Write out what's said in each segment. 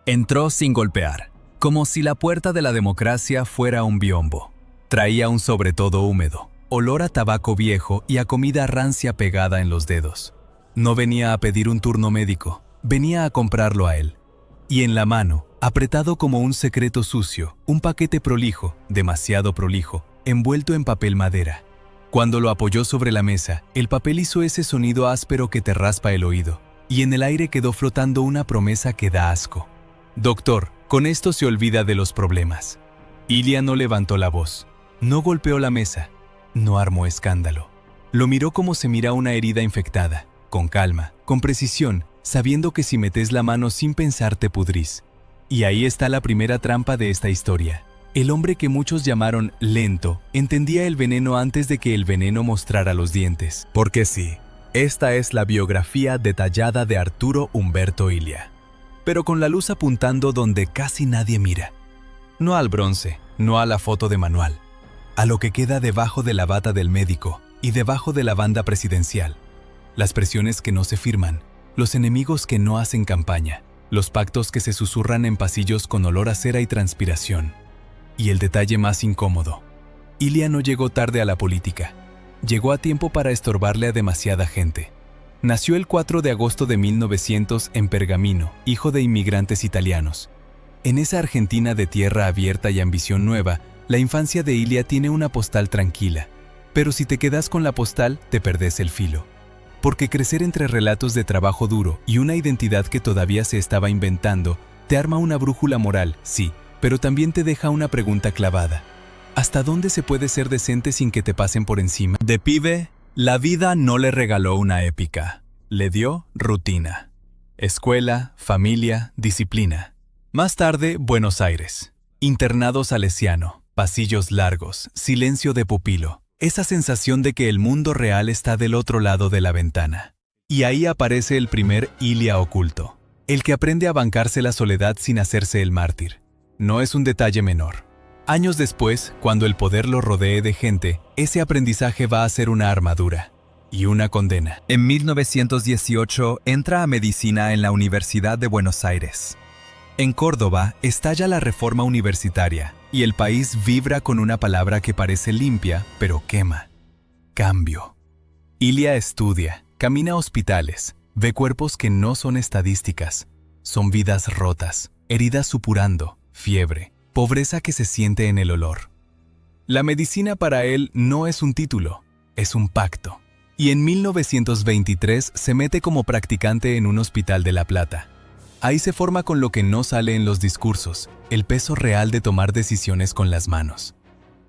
Entró sin golpear, como si la puerta de la democracia fuera un biombo. Traía un sobretodo húmedo, olor a tabaco viejo y a comida rancia pegada en los dedos. No venía a pedir un turno médico, venía a comprarlo a él. Y en la mano, apretado como un secreto sucio, un paquete prolijo, demasiado prolijo, envuelto en papel madera. Cuando lo apoyó sobre la mesa, el papel hizo ese sonido áspero que te raspa el oído, y en el aire quedó flotando una promesa que da asco. Doctor, con esto se olvida de los problemas. Ilya no levantó la voz, no golpeó la mesa, no armó escándalo. Lo miró como se mira una herida infectada, con calma, con precisión, sabiendo que si metes la mano sin pensar te pudrís. Y ahí está la primera trampa de esta historia. El hombre que muchos llamaron lento, entendía el veneno antes de que el veneno mostrara los dientes. Porque sí, esta es la biografía detallada de Arturo Umberto Illia. Pero con la luz apuntando donde casi nadie mira. No al bronce, no a la foto de manual, a lo que queda debajo de la bata del médico y debajo de la banda presidencial. Las presiones que no se firman, los enemigos que no hacen campaña, los pactos que se susurran en pasillos con olor a cera y transpiración. Y el detalle más incómodo, Ilya no llegó tarde a la política. Llegó a tiempo para estorbarle a demasiada gente. Nació el 4 de agosto de 1900 en Pergamino, hijo de inmigrantes italianos. En esa Argentina de tierra abierta y ambición nueva, la infancia de Ilya tiene una postal tranquila. Pero si te quedas con la postal, te perdés el filo. Porque crecer entre relatos de trabajo duro y una identidad que todavía se estaba inventando, te arma una brújula moral, sí, pero también te deja una pregunta clavada. ¿Hasta dónde se puede ser decente sin que te pasen por encima? De pibe, la vida no le regaló una épica, le dio rutina. Escuela, familia, disciplina. Más tarde, Buenos Aires. Internado salesiano, pasillos largos, silencio de pupilo. Esa sensación de que el mundo real está del otro lado de la ventana. Y ahí aparece el primer Ilya oculto, el que aprende a bancarse la soledad sin hacerse el mártir. No es un detalle menor. Años después, cuando el poder lo rodee de gente, ese aprendizaje va a ser una armadura y una condena. En 1918 entra a medicina en la Universidad de Buenos Aires. En Córdoba estalla la reforma universitaria y el país vibra con una palabra que parece limpia, pero quema. Cambio. Ilya estudia, camina a hospitales, ve cuerpos que no son estadísticas, son vidas rotas, heridas supurando, fiebre, pobreza que se siente en el olor. La medicina para él no es un título, es un pacto. Y en 1923 se mete como practicante en un hospital de La Plata. Ahí se forma con lo que no sale en los discursos, el peso real de tomar decisiones con las manos.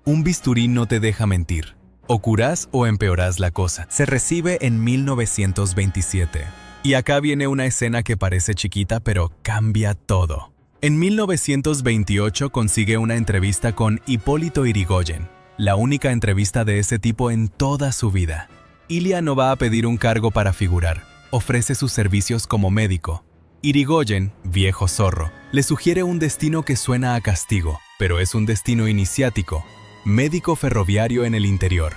Un bisturí no te deja mentir. O curás o empeorás la cosa. Se recibe en 1927. Y acá viene una escena que parece chiquita, pero cambia todo. En 1928 consigue una entrevista con Hipólito Yrigoyen, la única entrevista de ese tipo en toda su vida. Ilya no va a pedir un cargo para figurar, ofrece sus servicios como médico. Yrigoyen, viejo zorro, le sugiere un destino que suena a castigo, pero es un destino iniciático, médico ferroviario en el interior.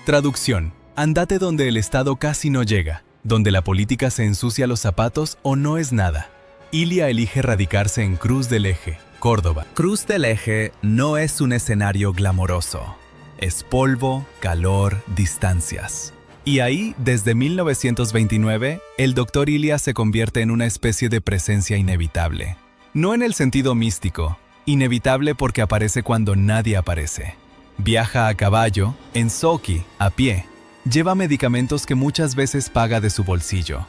Traducción: andate donde el Estado casi no llega, donde la política se ensucia los zapatos o no es nada. Ilya elige radicarse en Cruz del Eje, Córdoba. Cruz del Eje no es un escenario glamoroso. Es polvo, calor, distancias. Y ahí, desde 1929, el Dr. Ilya se convierte en una especie de presencia inevitable. No en el sentido místico, inevitable porque aparece cuando nadie aparece. Viaja a caballo, en Soki, a pie. Lleva medicamentos que muchas veces paga de su bolsillo.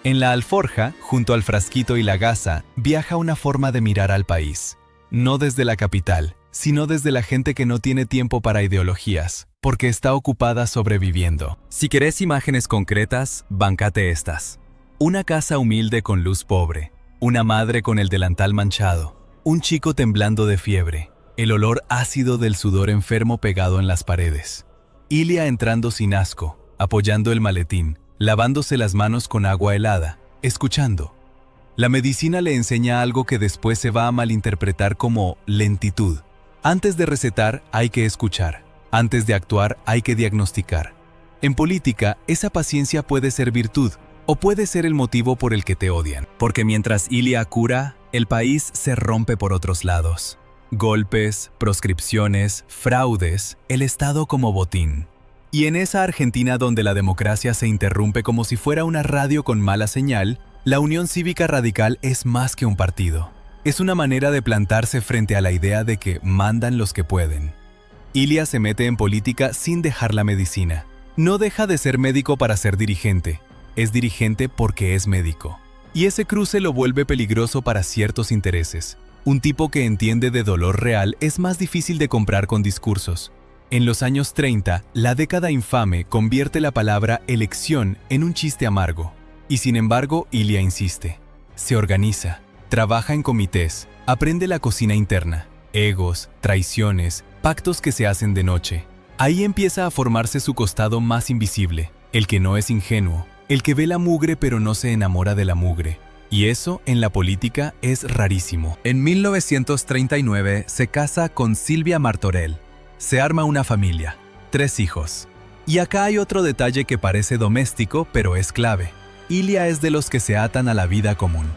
En la alforja, junto al frasquito y la gasa, viaja una forma de mirar al país. No desde la capital, sino desde la gente que no tiene tiempo para ideologías, porque está ocupada sobreviviendo. Si querés imágenes concretas, bancate estas. Una casa humilde con luz pobre, una madre con el delantal manchado, un chico temblando de fiebre, el olor ácido del sudor enfermo pegado en las paredes. Ilya entrando sin asco, apoyando el maletín, lavándose las manos con agua helada, escuchando. La medicina le enseña algo que después se va a malinterpretar como lentitud. Antes de recetar hay que escuchar, antes de actuar hay que diagnosticar. En política, esa paciencia puede ser virtud O puede ser el motivo por el que te odian. Porque mientras Ilia cura, el país se rompe por otros lados. Golpes, proscripciones, fraudes, el Estado como botín. Y en esa Argentina donde la democracia se interrumpe como si fuera una radio con mala señal, la Unión Cívica Radical es más que un partido. Es una manera de plantarse frente a la idea de que mandan los que pueden. Ilia se mete en política sin dejar la medicina. No deja de ser médico para ser dirigente. Es dirigente porque es médico. Y ese cruce lo vuelve peligroso para ciertos intereses. Un tipo que entiende de dolor real es más difícil de comprar con discursos. En los años 30, la década infame convierte la palabra elección en un chiste amargo. Y sin embargo, Ilia insiste. Se organiza, trabaja en comités, aprende la cocina interna, egos, traiciones, pactos que se hacen de noche. Ahí empieza a formarse su costado más invisible, el que no es ingenuo, el que ve la mugre pero no se enamora de la mugre. Y eso, en la política, es rarísimo. En 1939 se casa con Silvia Martorell. Se arma una familia, 3 hijos. Y acá hay otro detalle que parece doméstico, pero es clave. Ilia es de los que se atan a la vida común.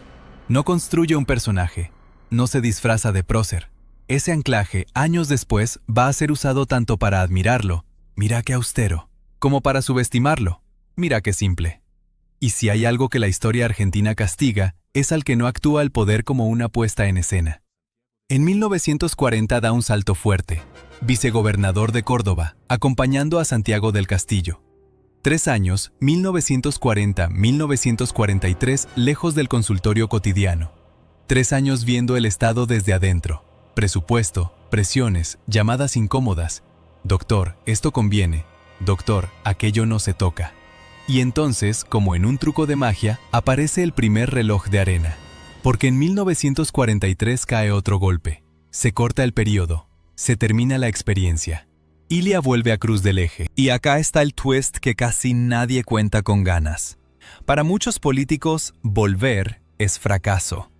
No construye un personaje, no se disfraza de prócer. Ese anclaje, años después, va a ser usado tanto para admirarlo, mira qué austero, como para subestimarlo, mira qué simple. Y si hay algo que la historia argentina castiga, es al que no actúa el poder como una puesta en escena. En 1940 da un salto fuerte, vicegobernador de Córdoba, acompañando a Santiago del Castillo. 3 años, 1940-1943, lejos del consultorio cotidiano. 3 años viendo el Estado desde adentro. Presupuesto, presiones, llamadas incómodas. Doctor, esto conviene. Doctor, aquello no se toca. Y entonces, como en un truco de magia, aparece el primer reloj de arena. Porque en 1943 cae otro golpe. Se corta el periodo. Se termina la experiencia. Ilia vuelve a Cruz del Eje. Y acá está el twist que casi nadie cuenta con ganas. Para muchos políticos, volver es fracaso.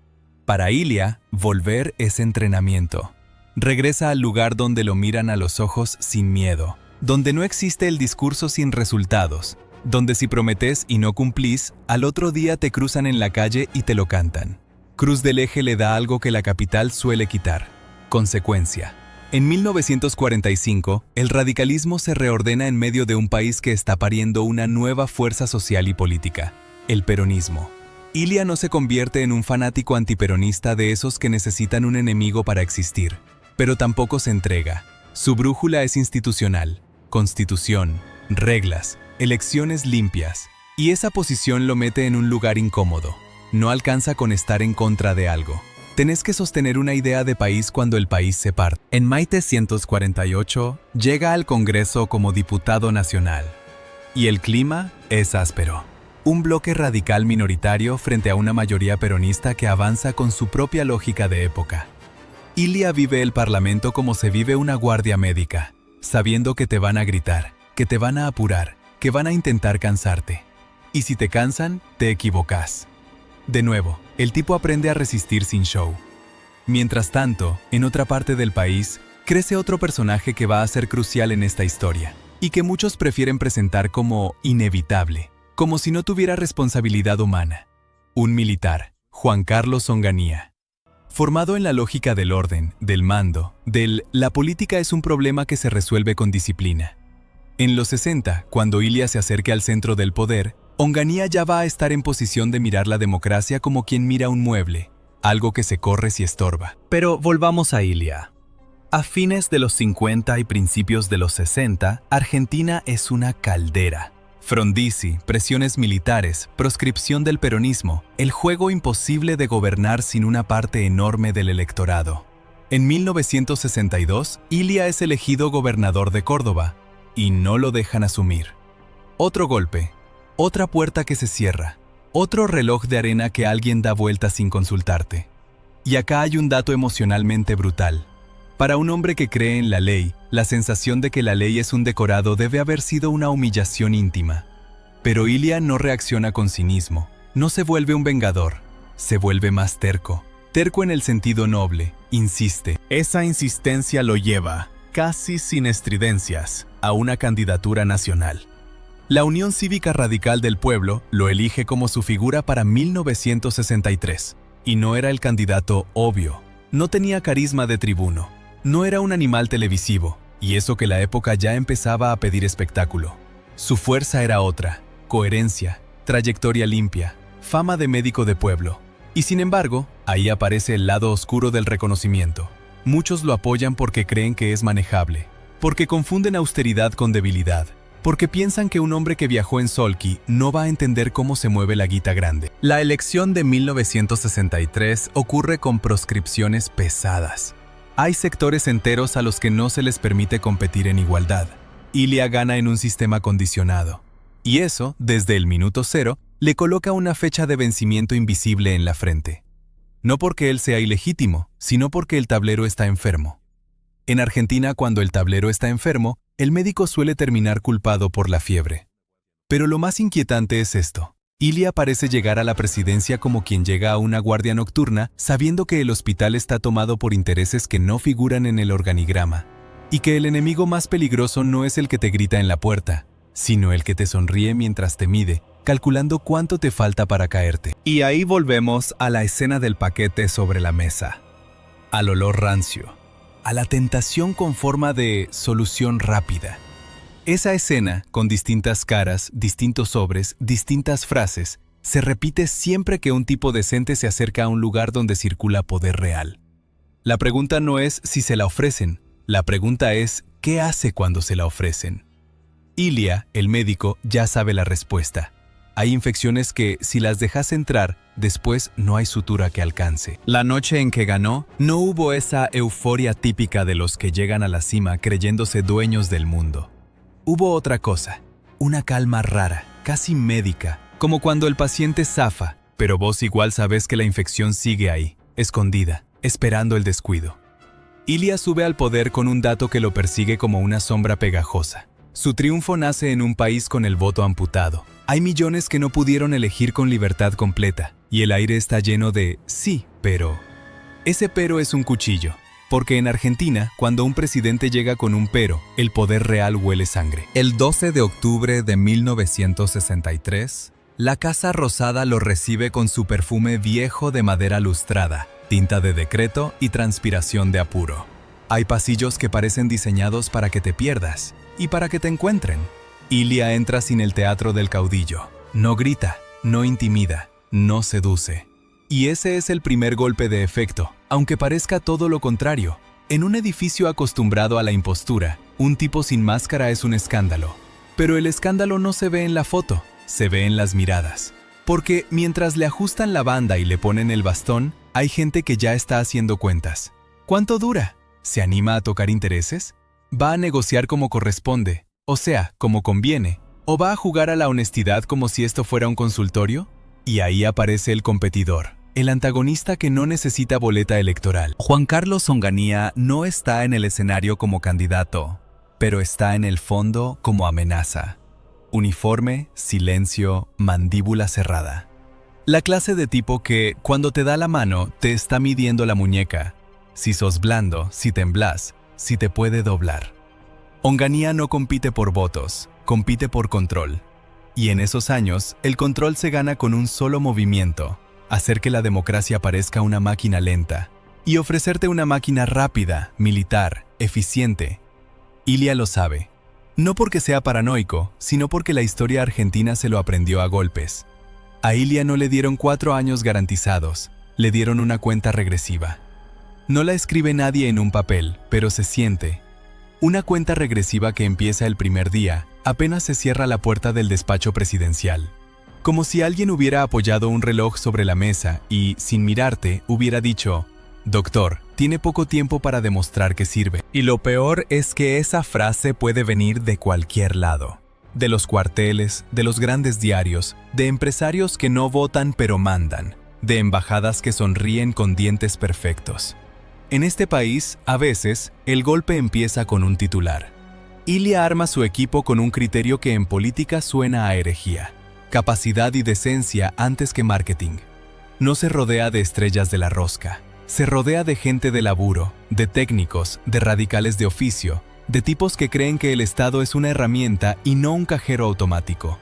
Para Ilia, volver es entrenamiento. Regresa al lugar donde lo miran a los ojos sin miedo. Donde no existe el discurso sin resultados. Donde si prometes y no cumplís, al otro día te cruzan en la calle y te lo cantan. Cruz del Eje le da algo que la capital suele quitar: consecuencia. En 1945, el radicalismo se reordena en medio de un país que está pariendo una nueva fuerza social y política: el peronismo. Ilia no se convierte en un fanático antiperonista de esos que necesitan un enemigo para existir, pero tampoco se entrega. Su brújula es institucional: constitución, reglas, elecciones limpias. Y esa posición lo mete en un lugar incómodo. No alcanza con estar en contra de algo. Tenés que sostener una idea de país cuando el país se parte. En 1948 llega al Congreso como diputado nacional. Y el clima es áspero. Un bloque radical minoritario frente a una mayoría peronista que avanza con su propia lógica de época. Ilia vive el Parlamento como se vive una guardia médica, sabiendo que te van a gritar, que te van a apurar, que van a intentar cansarte. Y si te cansan, te equivocás. De nuevo, el tipo aprende a resistir sin show. Mientras tanto, en otra parte del país, crece otro personaje que va a ser crucial en esta historia, y que muchos prefieren presentar como inevitable, como si no tuviera responsabilidad humana. Un militar, Juan Carlos Onganía. Formado en la lógica del orden, del mando, la política es un problema que se resuelve con disciplina. En los 60, cuando Ilia se acerque al centro del poder, Onganía ya va a estar en posición de mirar la democracia como quien mira un mueble, algo que se corre si estorba. Pero volvamos a Ilia. A fines de los 50 y principios de los 60, Argentina es una caldera. Frondizi, presiones militares, proscripción del peronismo, el juego imposible de gobernar sin una parte enorme del electorado. En 1962, Ilia es elegido gobernador de Córdoba, y no lo dejan asumir. Otro golpe. Otra puerta que se cierra, otro reloj de arena que alguien da vuelta sin consultarte. Y acá hay un dato emocionalmente brutal. Para un hombre que cree en la ley, la sensación de que la ley es un decorado debe haber sido una humillación íntima. Pero Ilia no reacciona con cinismo, no se vuelve un vengador, se vuelve más terco. Terco en el sentido noble, insiste. Esa insistencia lo lleva, casi sin estridencias, a una candidatura nacional. La Unión Cívica Radical del Pueblo lo elige como su figura para 1963. Y no era el candidato obvio. No tenía carisma de tribuno. No era un animal televisivo. Y eso que la época ya empezaba a pedir espectáculo. Su fuerza era otra. Coherencia, trayectoria limpia, fama de médico de pueblo. Y sin embargo, ahí aparece el lado oscuro del reconocimiento. Muchos lo apoyan porque creen que es manejable, porque confunden austeridad con debilidad, porque piensan que un hombre que viajó en Solki no va a entender cómo se mueve la guita grande. La elección de 1963 ocurre con proscripciones pesadas. Hay sectores enteros a los que no se les permite competir en igualdad. Ilia gana en un sistema condicionado. Y eso, desde el minuto cero, le coloca una fecha de vencimiento invisible en la frente. No porque él sea ilegítimo, sino porque el tablero está enfermo. En Argentina, cuando el tablero está enfermo, el médico suele terminar culpado por la fiebre. Pero lo más inquietante es esto. Ilia parece llegar a la presidencia como quien llega a una guardia nocturna sabiendo que el hospital está tomado por intereses que no figuran en el organigrama, y que el enemigo más peligroso no es el que te grita en la puerta, sino el que te sonríe mientras te mide, calculando cuánto te falta para caerte. Y ahí volvemos a la escena del paquete sobre la mesa, al olor rancio, a la tentación con forma de solución rápida. Esa escena, con distintas caras, distintos sobres, distintas frases, se repite siempre que un tipo decente se acerca a un lugar donde circula poder real. La pregunta no es si se la ofrecen, la pregunta es ¿qué hace cuando se la ofrecen? Ilia, el médico, ya sabe la respuesta. Hay infecciones que, si las dejas entrar, después no hay sutura que alcance. La noche en que ganó, no hubo esa euforia típica de los que llegan a la cima creyéndose dueños del mundo. Hubo otra cosa, una calma rara, casi médica, como cuando el paciente zafa, pero vos igual sabés que la infección sigue ahí, escondida, esperando el descuido. Ilia sube al poder con un dato que lo persigue como una sombra pegajosa. Su triunfo nace en un país con el voto amputado. Hay millones que no pudieron elegir con libertad completa, y el aire está lleno de sí, pero. Ese pero es un cuchillo, porque en Argentina, cuando un presidente llega con un pero, el poder real huele sangre. El 12 de octubre de 1963, la Casa Rosada lo recibe con su perfume viejo de madera lustrada, tinta de decreto y transpiración de apuro. Hay pasillos que parecen diseñados para que te pierdas y para que te encuentren. Ilia entra sin el teatro del caudillo. No grita, no intimida, no seduce. Y ese es el primer golpe de efecto, aunque parezca todo lo contrario. En un edificio acostumbrado a la impostura, un tipo sin máscara es un escándalo. Pero el escándalo no se ve en la foto, se ve en las miradas. Porque mientras le ajustan la banda y le ponen el bastón, hay gente que ya está haciendo cuentas. ¿Cuánto dura? ¿Se anima a tocar intereses? ¿Va a negociar como corresponde? O sea, como conviene. ¿O va a jugar a la honestidad como si esto fuera un consultorio? Y ahí aparece el competidor, el antagonista que no necesita boleta electoral. Juan Carlos Onganía no está en el escenario como candidato, pero está en el fondo como amenaza. Uniforme, silencio, mandíbula cerrada. La clase de tipo que, cuando te da la mano, te está midiendo la muñeca. Si sos blando, si temblás, si te puede doblar. Onganía no compite por votos, compite por control. Y en esos años, el control se gana con un solo movimiento, hacer que la democracia parezca una máquina lenta y ofrecerte una máquina rápida, militar, eficiente. Ilia lo sabe. No porque sea paranoico, sino porque la historia argentina se lo aprendió a golpes. A Ilia no le dieron 4 años garantizados, le dieron una cuenta regresiva. No la escribe nadie en un papel, pero se siente. Una cuenta regresiva que empieza el primer día, apenas se cierra la puerta del despacho presidencial. Como si alguien hubiera apoyado un reloj sobre la mesa y, sin mirarte, hubiera dicho: «Doctor, tiene poco tiempo para demostrar que sirve». Y lo peor es que esa frase puede venir de cualquier lado. De los cuarteles, de los grandes diarios, de empresarios que no votan pero mandan, de embajadas que sonríen con dientes perfectos. En este país, a veces, el golpe empieza con un titular. Ilia arma su equipo con un criterio que en política suena a herejía: capacidad y decencia antes que marketing. No se rodea de estrellas de la rosca, se rodea de gente de laburo, de técnicos, de radicales de oficio, de tipos que creen que el Estado es una herramienta y no un cajero automático.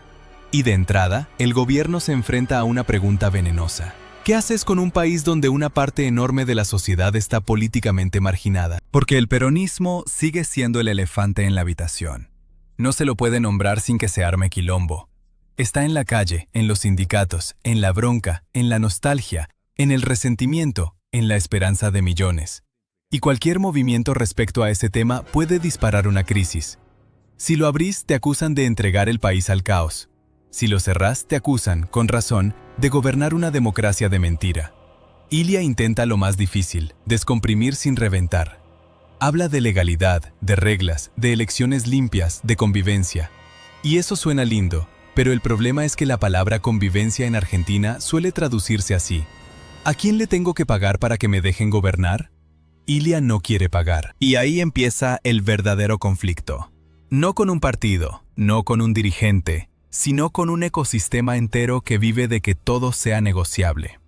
Y de entrada, el gobierno se enfrenta a una pregunta venenosa. ¿Qué haces con un país donde una parte enorme de la sociedad está políticamente marginada? Porque el peronismo sigue siendo el elefante en la habitación. No se lo puede nombrar sin que se arme quilombo. Está en la calle, en los sindicatos, en la bronca, en la nostalgia, en el resentimiento, en la esperanza de millones. Y cualquier movimiento respecto a ese tema puede disparar una crisis. Si lo abrís, te acusan de entregar el país al caos. Si lo cerrás, te acusan, con razón, de gobernar una democracia de mentira. Ilia intenta lo más difícil, descomprimir sin reventar. Habla de legalidad, de reglas, de elecciones limpias, de convivencia. Y eso suena lindo, pero el problema es que la palabra convivencia en Argentina suele traducirse así. ¿A quién le tengo que pagar para que me dejen gobernar? Ilia no quiere pagar. Y ahí empieza el verdadero conflicto. No con un partido, no con un dirigente, sino con un ecosistema entero que vive de que todo sea negociable.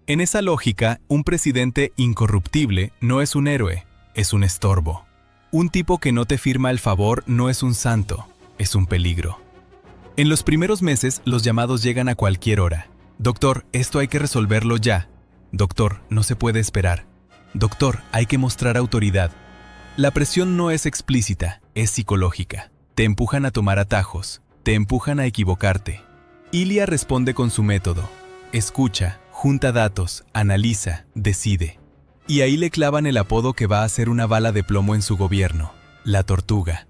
En esa lógica, un presidente incorruptible no es un héroe, es un estorbo. Un tipo que no te firma el favor no es un santo, es un peligro. En los primeros meses, los llamados llegan a cualquier hora. Doctor, esto hay que resolverlo ya. Doctor, no se puede esperar. Doctor, hay que mostrar autoridad. La presión no es explícita, es psicológica. Te empujan a tomar atajos, te empujan a equivocarte. Ilia responde con su método. Escucha, junta datos, analiza, decide. Y ahí le clavan el apodo que va a ser una bala de plomo en su gobierno, la tortuga.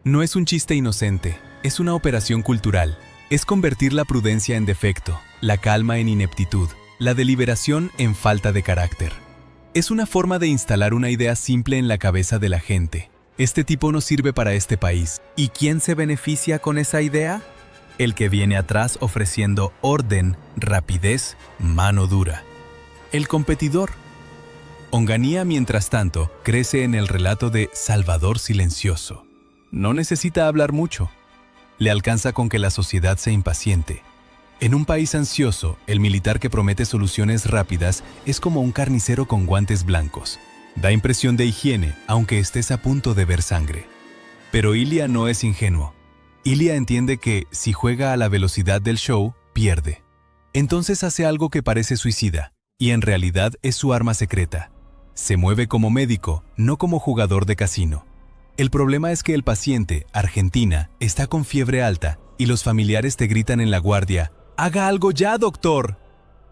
No es un chiste inocente, es una operación cultural. Es convertir la prudencia en defecto, la calma en ineptitud, la deliberación en falta de carácter. Es una forma de instalar una idea simple en la cabeza de la gente. Este tipo no sirve para este país. ¿Y quién se beneficia con esa idea? El que viene atrás ofreciendo orden, rapidez, mano dura. El competidor. Onganía, mientras tanto, crece en el relato de Salvador Silencioso. No necesita hablar mucho. Le alcanza con que la sociedad se impaciente. En un país ansioso, el militar que promete soluciones rápidas es como un carnicero con guantes blancos. Da impresión de higiene, aunque estés a punto de ver sangre. Pero Ilia no es ingenuo. Ilia entiende que, si juega a la velocidad del show, pierde. Entonces hace algo que parece suicida, y en realidad es su arma secreta. Se mueve como médico, no como jugador de casino. El problema es que el paciente, Argentina, está con fiebre alta, y los familiares te gritan en la guardia, ¡haga algo ya, doctor!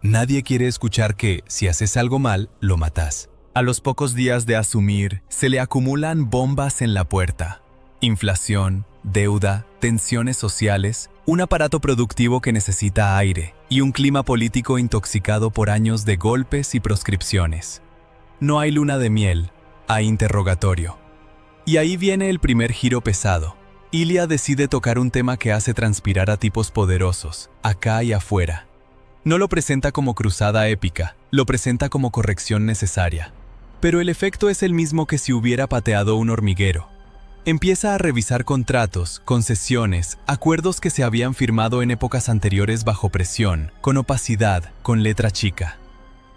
Nadie quiere escuchar que, si haces algo mal, lo matás. A los pocos días de asumir, se le acumulan bombas en la puerta. Inflación, deuda, tensiones sociales, un aparato productivo que necesita aire y un clima político intoxicado por años de golpes y proscripciones. No hay luna de miel, hay interrogatorio. Y ahí viene el primer giro pesado. Ilia decide tocar un tema que hace transpirar a tipos poderosos, acá y afuera. No lo presenta como cruzada épica, lo presenta como corrección necesaria. Pero el efecto es el mismo que si hubiera pateado un hormiguero. Empieza a revisar contratos, concesiones, acuerdos que se habían firmado en épocas anteriores bajo presión, con opacidad, con letra chica.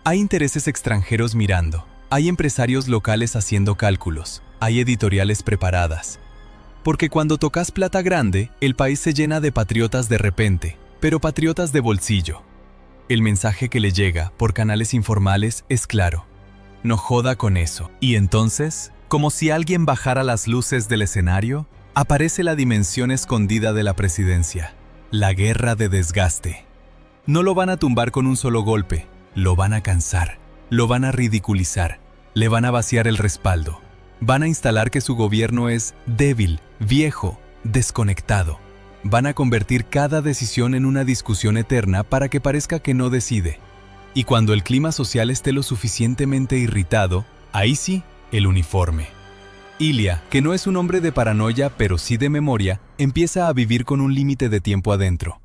Hay intereses extranjeros mirando, hay empresarios locales haciendo cálculos, hay editoriales preparadas. Porque cuando tocas plata grande, el país se llena de patriotas de repente, pero patriotas de bolsillo. El mensaje que le llega por canales informales es claro. No joda con eso. Y entonces, como si alguien bajara las luces del escenario, aparece la dimensión escondida de la presidencia, la guerra de desgaste. No lo van a tumbar con un solo golpe, lo van a cansar, lo van a ridiculizar, le van a vaciar el respaldo. Van a instalar que su gobierno es débil, viejo, desconectado. Van a convertir cada decisión en una discusión eterna para que parezca que no decide. Y cuando el clima social esté lo suficientemente irritado, ahí sí, el uniforme. Ilia, que no es un hombre de paranoia pero sí de memoria, empieza a vivir con un límite de tiempo adentro.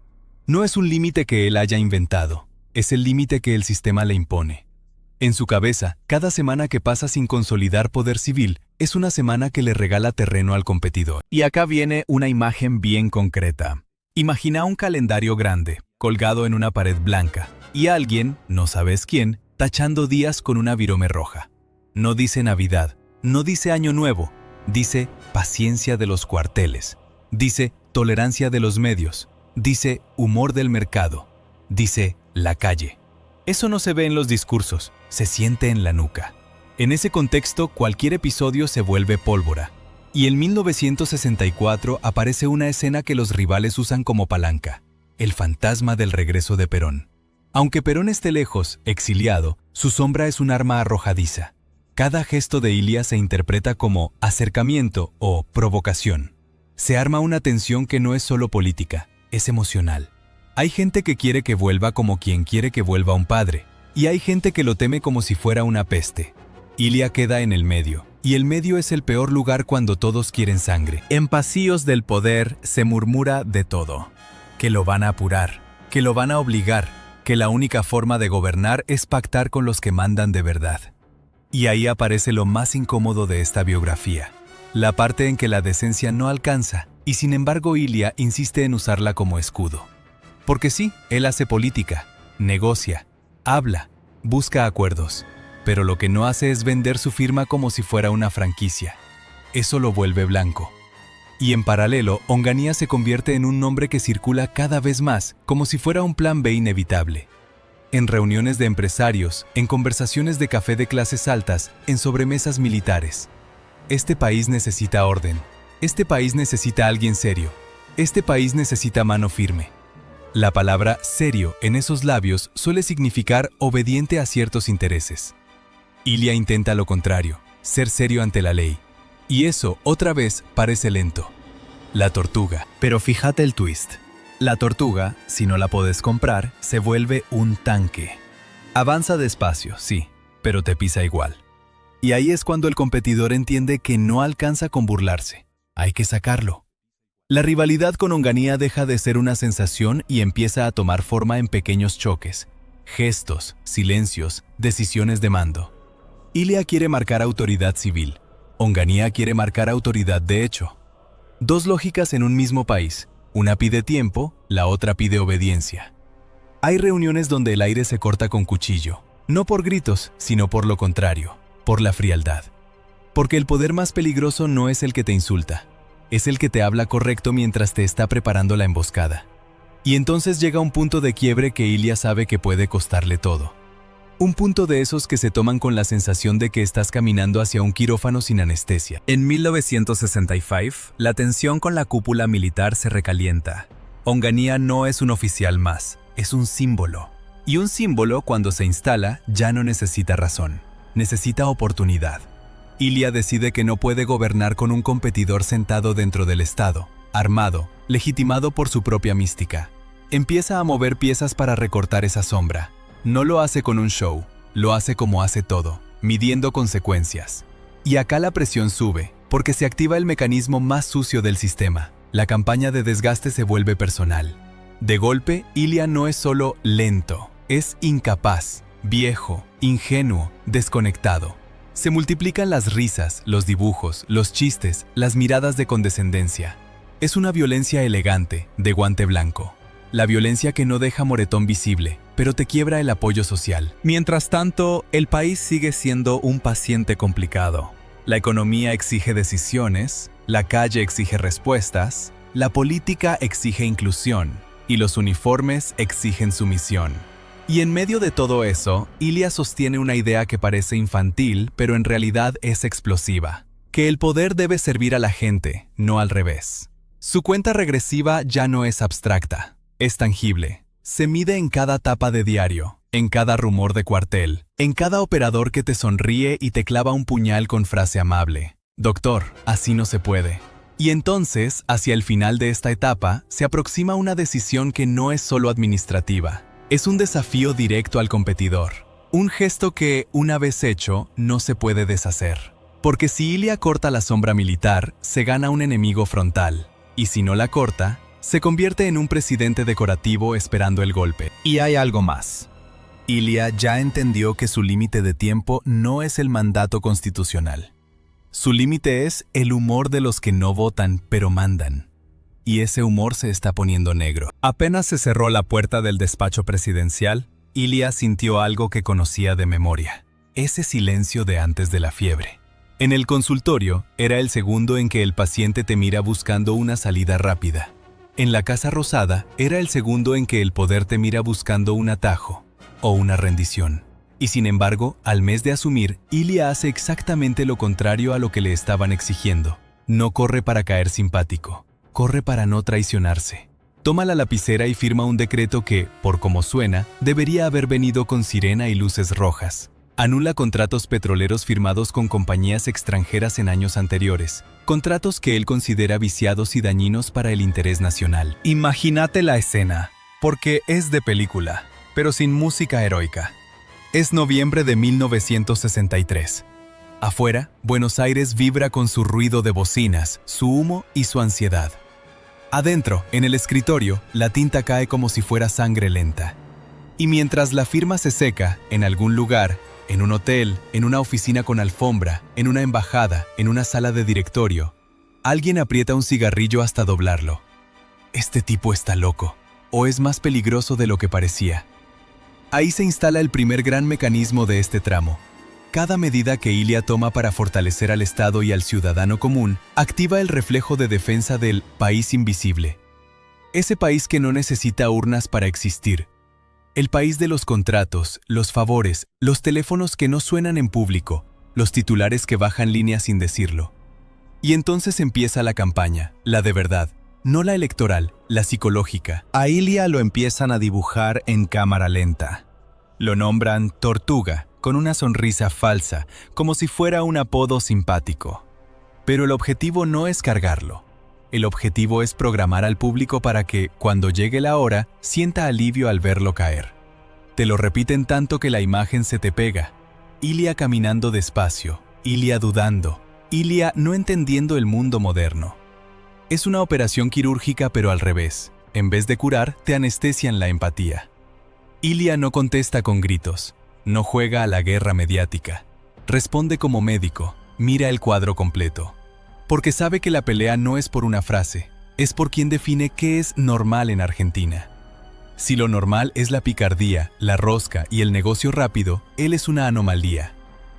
No es un límite que él haya inventado, es el límite que el sistema le impone. En su cabeza, cada semana que pasa sin consolidar poder civil es una semana que le regala terreno al competidor. Y acá viene una imagen bien concreta. Imagina un calendario grande, colgado en una pared blanca, y alguien, no sabes quién, tachando días con una virome roja. No dice Navidad, no dice Año Nuevo, dice paciencia de los cuarteles, dice tolerancia de los medios, dice humor del mercado, dice la calle. Eso no se ve en los discursos, se siente en la nuca. En ese contexto, cualquier episodio se vuelve pólvora. Y en 1964 aparece una escena que los rivales usan como palanca: el fantasma del regreso de Perón. Aunque Perón esté lejos, exiliado, su sombra es un arma arrojadiza. Cada gesto de Ilia se interpreta como acercamiento o provocación. Se arma una tensión que no es solo política, es emocional. Hay gente que quiere que vuelva como quien quiere que vuelva un padre, y hay gente que lo teme como si fuera una peste. Ilia queda en el medio, y el medio es el peor lugar cuando todos quieren sangre. En pasillos del poder se murmura de todo: que lo van a apurar, que lo van a obligar, que la única forma de gobernar es pactar con los que mandan de verdad. Y ahí aparece lo más incómodo de esta biografía, la parte en que la decencia no alcanza, y sin embargo Ilia insiste en usarla como escudo. Porque sí, él hace política, negocia, habla, busca acuerdos, pero lo que no hace es vender su firma como si fuera una franquicia. Eso lo vuelve blanco. Y en paralelo, Onganía se convierte en un nombre que circula cada vez más, como si fuera un plan B inevitable. En reuniones de empresarios, en conversaciones de café de clases altas, en sobremesas militares. Este país necesita orden. Este país necesita a alguien serio. Este país necesita mano firme. La palabra serio en esos labios suele significar obediente a ciertos intereses. Ilia intenta lo contrario, ser serio ante la ley. Y eso, otra vez, parece lento. La tortuga. Pero fíjate el twist. La tortuga, si no la puedes comprar, se vuelve un tanque. Avanza despacio, sí, pero te pisa igual. Y ahí es cuando el competidor entiende que no alcanza con burlarse. Hay que sacarlo. La rivalidad con Onganía deja de ser una sensación y empieza a tomar forma en pequeños choques, gestos, silencios, decisiones de mando. Ilia quiere marcar autoridad civil. Onganía quiere marcar autoridad de hecho. Dos lógicas en un mismo país. Una pide tiempo, la otra pide obediencia. Hay reuniones donde el aire se corta con cuchillo, no por gritos, sino por lo contrario, por la frialdad. Porque el poder más peligroso no es el que te insulta, es el que te habla correcto mientras te está preparando la emboscada. Y entonces llega un punto de quiebre que Ilia sabe que puede costarle todo. Un punto de esos que se toman con la sensación de que estás caminando hacia un quirófano sin anestesia. En 1965, la tensión con la cúpula militar se recalienta. Onganía no es un oficial más, es un símbolo. Y un símbolo, cuando se instala, ya no necesita razón, necesita oportunidad. Ilia decide que no puede gobernar con un competidor sentado dentro del Estado, armado, legitimado por su propia mística. Empieza a mover piezas para recortar esa sombra. No lo hace con un show, lo hace como hace todo, midiendo consecuencias. Y acá la presión sube, porque se activa el mecanismo más sucio del sistema. La campaña de desgaste se vuelve personal. De golpe, Ilia no es solo lento, es incapaz, viejo, ingenuo, desconectado. Se multiplican las risas, los dibujos, los chistes, las miradas de condescendencia. Es una violencia elegante, de guante blanco. La violencia que no deja moretón visible, pero te quiebra el apoyo social. Mientras tanto, el país sigue siendo un paciente complicado. La economía exige decisiones, la calle exige respuestas, la política exige inclusión, y los uniformes exigen sumisión. Y en medio de todo eso, Ilia sostiene una idea que parece infantil, pero en realidad es explosiva. Que el poder debe servir a la gente, no al revés. Su cuenta regresiva ya no es abstracta, es tangible. Se mide en cada tapa de diario, en cada rumor de cuartel, en cada operador que te sonríe y te clava un puñal con frase amable. Doctor, así no se puede. Y entonces, hacia el final de esta etapa, se aproxima una decisión que no es solo administrativa. Es un desafío directo al competidor. Un gesto que, una vez hecho, no se puede deshacer. Porque si Ilia corta la sombra militar, se gana un enemigo frontal. Y si no la corta, se convierte en un presidente decorativo esperando el golpe. Y hay algo más. Ilia ya entendió que su límite de tiempo no es el mandato constitucional. Su límite es el humor de los que no votan, pero mandan. Y ese humor se está poniendo negro. Apenas se cerró la puerta del despacho presidencial, Ilia sintió algo que conocía de memoria. Ese silencio de antes de la fiebre. En el consultorio, era el segundo en que el paciente te mira buscando una salida rápida. En la Casa Rosada, era el segundo en que el poder te mira buscando un atajo o una rendición. Y sin embargo, al mes de asumir, Ilya hace exactamente lo contrario a lo que le estaban exigiendo. No corre para caer simpático, corre para no traicionarse. Toma la lapicera y firma un decreto que, por como suena, debería haber venido con sirena y luces rojas. Anula contratos petroleros firmados con compañías extranjeras en años anteriores, contratos que él considera viciados y dañinos para el interés nacional. Imagínate la escena, porque es de película, pero sin música heroica. Es noviembre de 1963. Afuera, Buenos Aires vibra con su ruido de bocinas, su humo y su ansiedad. Adentro, en el escritorio, la tinta cae como si fuera sangre lenta. Y mientras la firma se seca, en algún lugar, en un hotel, en una oficina con alfombra, en una embajada, en una sala de directorio, alguien aprieta un cigarrillo hasta doblarlo. Este tipo está loco, o es más peligroso de lo que parecía. Ahí se instala el primer gran mecanismo de este tramo. Cada medida que Ilya toma para fortalecer al Estado y al ciudadano común activa el reflejo de defensa del país invisible. Ese país que no necesita urnas para existir. El país de los contratos, los favores, los teléfonos que no suenan en público, los titulares que bajan línea sin decirlo. Y entonces empieza la campaña, la de verdad, no la electoral, la psicológica. A Ilya lo empiezan a dibujar en cámara lenta. Lo nombran Tortuga, con una sonrisa falsa, como si fuera un apodo simpático. Pero el objetivo no es cargarlo. El objetivo es programar al público para que, cuando llegue la hora, sienta alivio al verlo caer. Te lo repiten tanto que la imagen se te pega. Ilya caminando despacio, Ilya dudando, Ilya no entendiendo el mundo moderno. Es una operación quirúrgica pero al revés. En vez de curar, te anestesian la empatía. Ilya no contesta con gritos. No juega a la guerra mediática. Responde como médico, mira el cuadro completo. Porque sabe que la pelea no es por una frase, es por quien define qué es normal en Argentina. Si lo normal es la picardía, la rosca y el negocio rápido, él es una anomalía.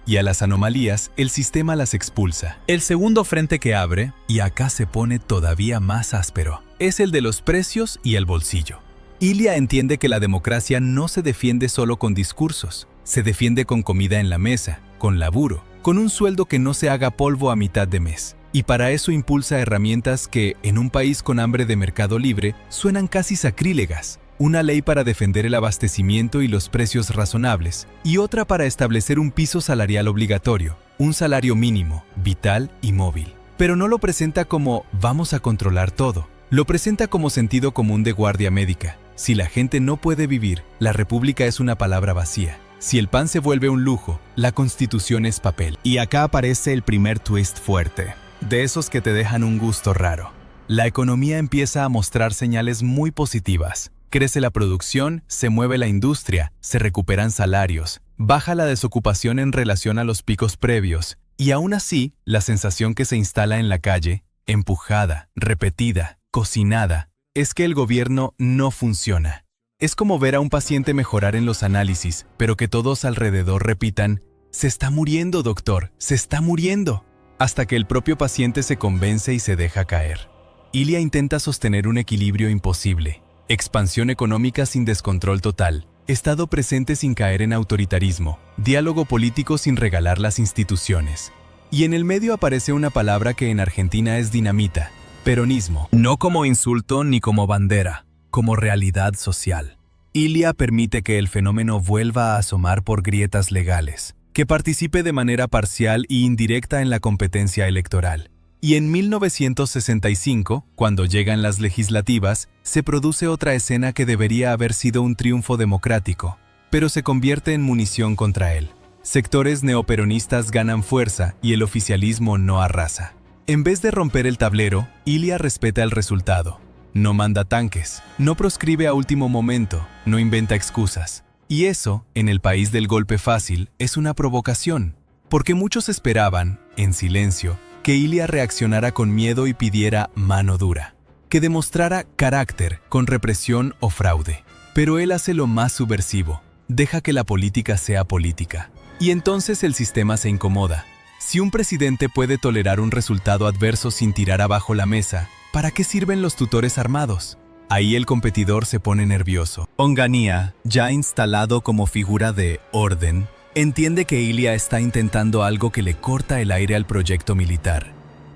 Y a las anomalías, el sistema las expulsa. El segundo frente que abre, y acá se pone todavía más áspero, es el de los precios y el bolsillo. Ilya entiende que la democracia no se defiende solo con discursos, se defiende con comida en la mesa, con laburo, con un sueldo que no se haga polvo a mitad de mes. Y para eso impulsa herramientas que, en un país con hambre de mercado libre, suenan casi sacrílegas. Una ley para defender el abastecimiento y los precios razonables, y otra para establecer un piso salarial obligatorio, un salario mínimo, vital y móvil. Pero no lo presenta como vamos a controlar todo. Lo presenta como sentido común de guardia médica. Si la gente no puede vivir, la república es una palabra vacía. Si el pan se vuelve un lujo, la constitución es papel. Y acá aparece el primer twist fuerte, de esos que te dejan un gusto raro. La economía empieza a mostrar señales muy positivas. Crece la producción, se mueve la industria, se recuperan salarios, baja la desocupación en relación a los picos previos, y aún así, la sensación que se instala en la calle, empujada, repetida, cocinada, es que el gobierno no funciona. Es como ver a un paciente mejorar en los análisis, pero que todos alrededor repitan, «Se está muriendo, doctor, se está muriendo», hasta que el propio paciente se convence y se deja caer. Ilya intenta sostener un equilibrio imposible. Expansión económica sin descontrol total, Estado presente sin caer en autoritarismo, diálogo político sin regalar las instituciones. Y en el medio aparece una palabra que en Argentina es dinamita, peronismo. No como insulto ni como bandera, como realidad social. Ilya permite que el fenómeno vuelva a asomar por grietas legales, que participe de manera parcial e indirecta en la competencia electoral. Y en 1965, cuando llegan las legislativas, se produce otra escena que debería haber sido un triunfo democrático, pero se convierte en munición contra él. Sectores neoperonistas ganan fuerza y el oficialismo no arrasa. En vez de romper el tablero, Ilya respeta el resultado. No manda tanques, no proscribe a último momento, no inventa excusas. Y eso, en el país del golpe fácil, es una provocación, porque muchos esperaban, en silencio, que Ilya reaccionara con miedo y pidiera mano dura, que demostrara carácter con represión o fraude. Pero él hace lo más subversivo, deja que la política sea política. Y entonces el sistema se incomoda. Si un presidente puede tolerar un resultado adverso sin tirar abajo la mesa, ¿para qué sirven los tutores armados? Ahí el competidor se pone nervioso. Onganía, ya instalado como figura de orden, entiende que Ilia está intentando algo que le corta el aire al proyecto militar: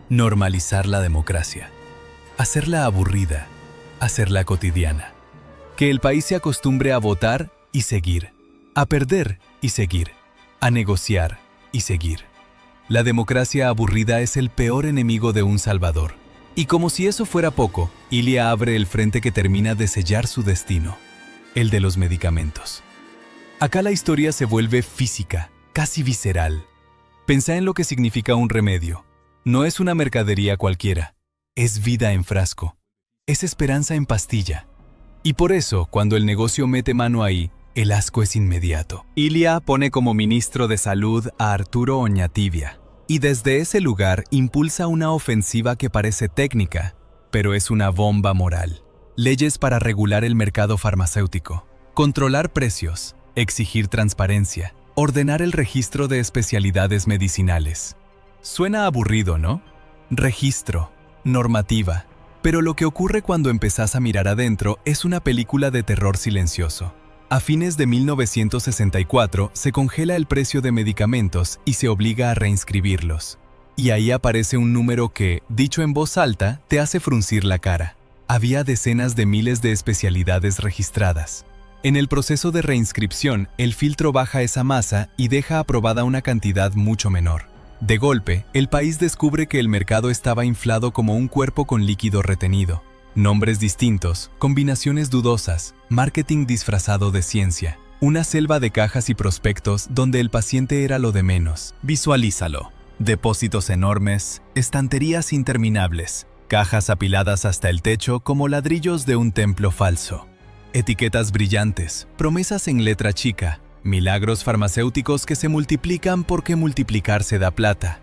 normalizar la democracia, hacerla aburrida, hacerla cotidiana. Que el país se acostumbre a votar y seguir, a perder y seguir, a negociar y seguir. La democracia aburrida es el peor enemigo de un salvador. Y como si eso fuera poco, Ilia abre el frente que termina de sellar su destino, el de los medicamentos. Acá la historia se vuelve física, casi visceral. Pensá en lo que significa un remedio. No es una mercadería cualquiera, es vida en frasco, es esperanza en pastilla. Y por eso, cuando el negocio mete mano ahí, el asco es inmediato. Ilia pone como ministro de Salud a Arturo Oñativia, y desde ese lugar impulsa una ofensiva que parece técnica, pero es una bomba moral. Leyes para regular el mercado farmacéutico, controlar precios, exigir transparencia, ordenar el registro de especialidades medicinales. Suena aburrido, ¿no? Registro, normativa. Pero lo que ocurre cuando empezás a mirar adentro es una película de terror silencioso. A fines de 1964 se congela el precio de medicamentos y se obliga a reinscribirlos. Y ahí aparece un número que, dicho en voz alta, te hace fruncir la cara. Había decenas de miles de especialidades registradas. En el proceso de reinscripción, el filtro baja esa masa y deja aprobada una cantidad mucho menor. De golpe, el país descubre que el mercado estaba inflado como un cuerpo con líquido retenido. Nombres distintos, combinaciones dudosas, marketing disfrazado de ciencia, una selva de cajas y prospectos donde el paciente era lo de menos. Visualízalo. Depósitos enormes, estanterías interminables, cajas apiladas hasta el techo como ladrillos de un templo falso. Etiquetas brillantes, promesas en letra chica, milagros farmacéuticos que se multiplican porque multiplicarse da plata.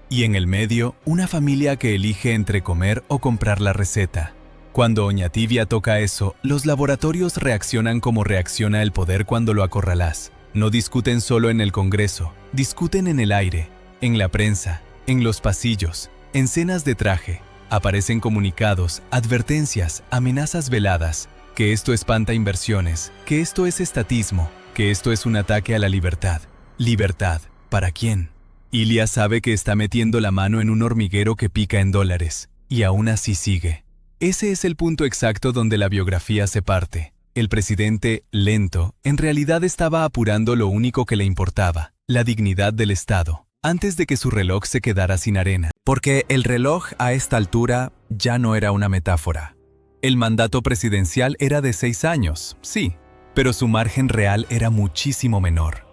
Y en el medio, una familia que elige entre comer o comprar la receta. Cuando Oñativia toca eso, los laboratorios reaccionan como reacciona el poder cuando lo acorralás. No discuten solo en el Congreso, discuten en el aire, en la prensa, en los pasillos, en cenas de traje. Aparecen comunicados, advertencias, amenazas veladas, que esto espanta inversiones, que esto es estatismo, que esto es un ataque a la libertad. ¿Libertad? ¿Para quién? Ilia sabe que está metiendo la mano en un hormiguero que pica en dólares, y aún así sigue. Ese es el punto exacto donde la biografía se parte. El presidente, lento, en realidad estaba apurando lo único que le importaba, la dignidad del Estado, antes de que su reloj se quedara sin arena. Porque el reloj a esta altura ya no era una metáfora. El mandato presidencial era de 6 años, sí, pero su margen real era muchísimo menor.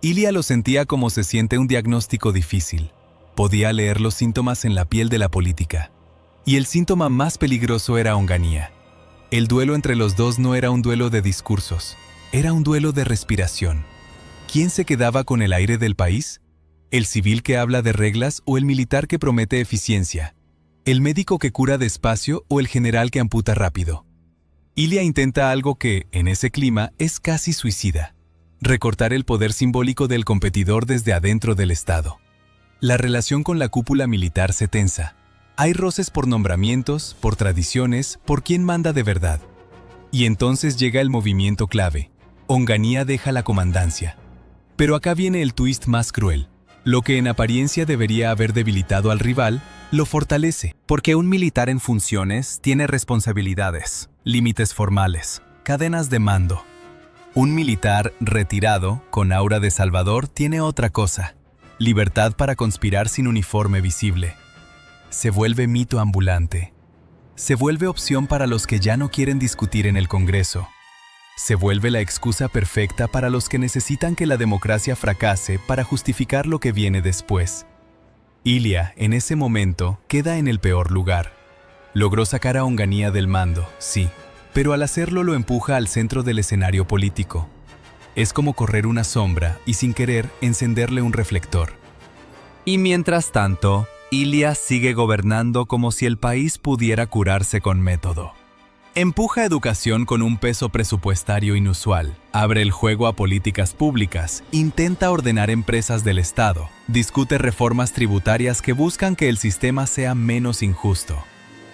Ilia lo sentía como se siente un diagnóstico difícil. Podía leer los síntomas en la piel de la política. Y el síntoma más peligroso era Onganía. El duelo entre los dos no era un duelo de discursos, era un duelo de respiración. ¿Quién se quedaba con el aire del país? ¿El civil que habla de reglas o el militar que promete eficiencia? ¿El médico que cura despacio o el general que amputa rápido? Ilia intenta algo que, en ese clima, es casi suicida: recortar el poder simbólico del competidor desde adentro del Estado. La relación con la cúpula militar se tensa. Hay roces por nombramientos, por tradiciones, por quién manda de verdad. Y entonces llega el movimiento clave. Onganía deja la comandancia. Pero acá viene el twist más cruel. Lo que en apariencia debería haber debilitado al rival, lo fortalece. Porque un militar en funciones tiene responsabilidades, límites formales, cadenas de mando. Un militar retirado, con aura de salvador, tiene otra cosa: libertad para conspirar sin uniforme visible. Se vuelve mito ambulante. Se vuelve opción para los que ya no quieren discutir en el Congreso. Se vuelve la excusa perfecta para los que necesitan que la democracia fracase para justificar lo que viene después. Ilia, en ese momento, queda en el peor lugar. Logró sacar a Onganía del mando, sí, pero al hacerlo lo empuja al centro del escenario político. Es como correr una sombra y sin querer encenderle un reflector. Y mientras tanto, Ilia sigue gobernando como si el país pudiera curarse con método. Empuja educación con un peso presupuestario inusual, abre el juego a políticas públicas, intenta ordenar empresas del Estado, discute reformas tributarias que buscan que el sistema sea menos injusto.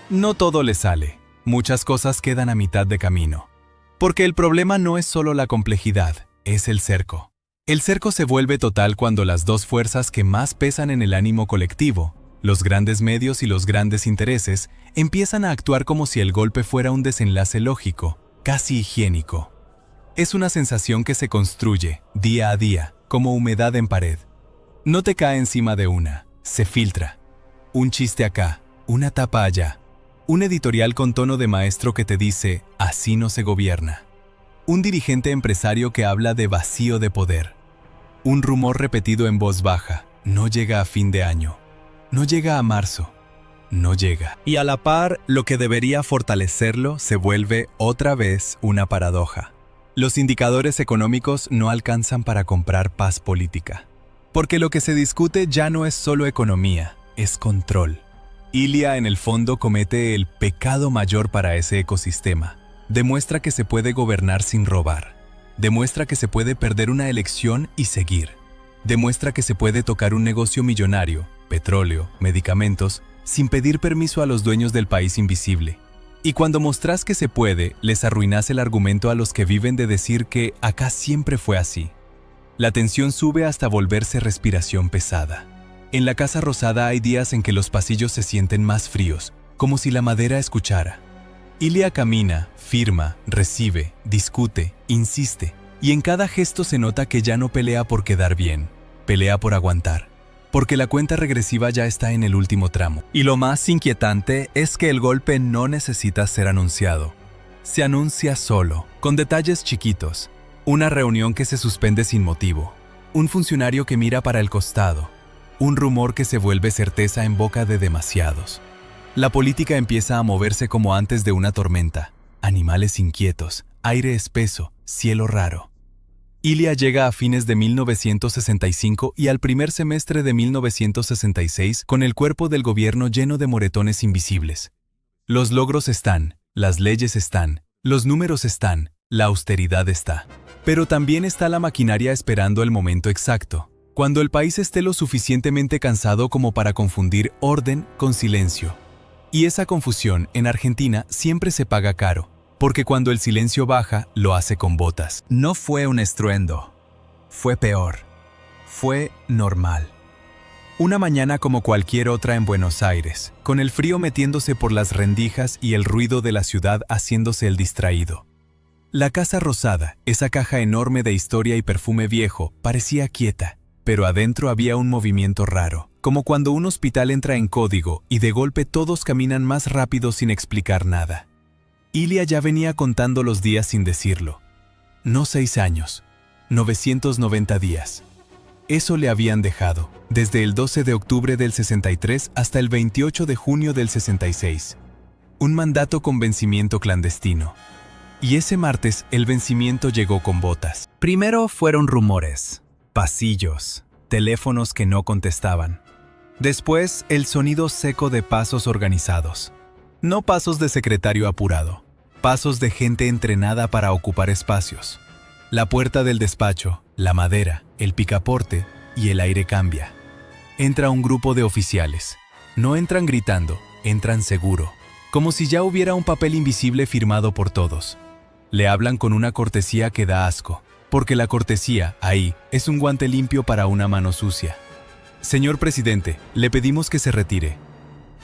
No todo le sale, muchas cosas quedan a mitad de camino. Porque el problema no es solo la complejidad, es el cerco. El cerco se vuelve total cuando las dos fuerzas que más pesan en el ánimo colectivo, los grandes medios y los grandes intereses, empiezan a actuar como si el golpe fuera un desenlace lógico, casi higiénico. Es una sensación que se construye, día a día, como humedad en pared. No te cae encima de una, se filtra. Un chiste acá, una tapa allá. Un editorial con tono de maestro que te dice, así no se gobierna. Un dirigente empresario que habla de vacío de poder. Un rumor repetido en voz baja, no llega a fin de año. No llega a marzo, no llega. Y a la par, lo que debería fortalecerlo se vuelve otra vez una paradoja. Los indicadores económicos no alcanzan para comprar paz política. Porque lo que se discute ya no es solo economía, es control. Ilia en el fondo comete el pecado mayor para ese ecosistema. Demuestra que se puede gobernar sin robar. Demuestra que se puede perder una elección y seguir. Demuestra que se puede tocar un negocio millonario, petróleo, medicamentos, sin pedir permiso a los dueños del país invisible. Y cuando mostrás que se puede, les arruinás el argumento a los que viven de decir que acá siempre fue así. La tensión sube hasta volverse respiración pesada. En la Casa Rosada hay días en que los pasillos se sienten más fríos, como si la madera escuchara. Ilia camina, firma, recibe, discute, insiste, y en cada gesto se nota que ya no pelea por quedar bien, pelea por aguantar. Porque la cuenta regresiva ya está en el último tramo. Y lo más inquietante es que el golpe no necesita ser anunciado. Se anuncia solo, con detalles chiquitos. Una reunión que se suspende sin motivo. Un funcionario que mira para el costado. Un rumor que se vuelve certeza en boca de demasiados. La política empieza a moverse como antes de una tormenta. Animales inquietos, aire espeso, cielo raro. Ilia llega a fines de 1965 y al primer semestre de 1966 con el cuerpo del gobierno lleno de moretones invisibles. Los logros están, las leyes están, los números están, la austeridad está. Pero también está la maquinaria esperando el momento exacto, cuando el país esté lo suficientemente cansado como para confundir orden con silencio. Y esa confusión en Argentina siempre se paga caro. Porque cuando el silencio baja, lo hace con botas. No fue un estruendo. Fue peor. Fue normal. Una mañana como cualquier otra en Buenos Aires, con el frío metiéndose por las rendijas y el ruido de la ciudad haciéndose el distraído. La Casa Rosada, esa caja enorme de historia y perfume viejo, parecía quieta, pero adentro había un movimiento raro, como cuando un hospital entra en código y de golpe todos caminan más rápido sin explicar nada. Ilia ya venía contando los días sin decirlo. No 6 años, 990 días. Eso le habían dejado, desde el 12 de octubre del 63 hasta el 28 de junio del 66. Un mandato con vencimiento clandestino. Y ese martes el vencimiento llegó con botas. Primero fueron rumores, pasillos, teléfonos que no contestaban. Después el sonido seco de pasos organizados. No pasos de secretario apurado, pasos de gente entrenada para ocupar espacios. La puerta del despacho, la madera, el picaporte y el aire cambia. Entra un grupo de oficiales. No entran gritando, entran seguro, como si ya hubiera un papel invisible firmado por todos. Le hablan con una cortesía que da asco, porque la cortesía, ahí, es un guante limpio para una mano sucia. Señor presidente, le pedimos que se retire.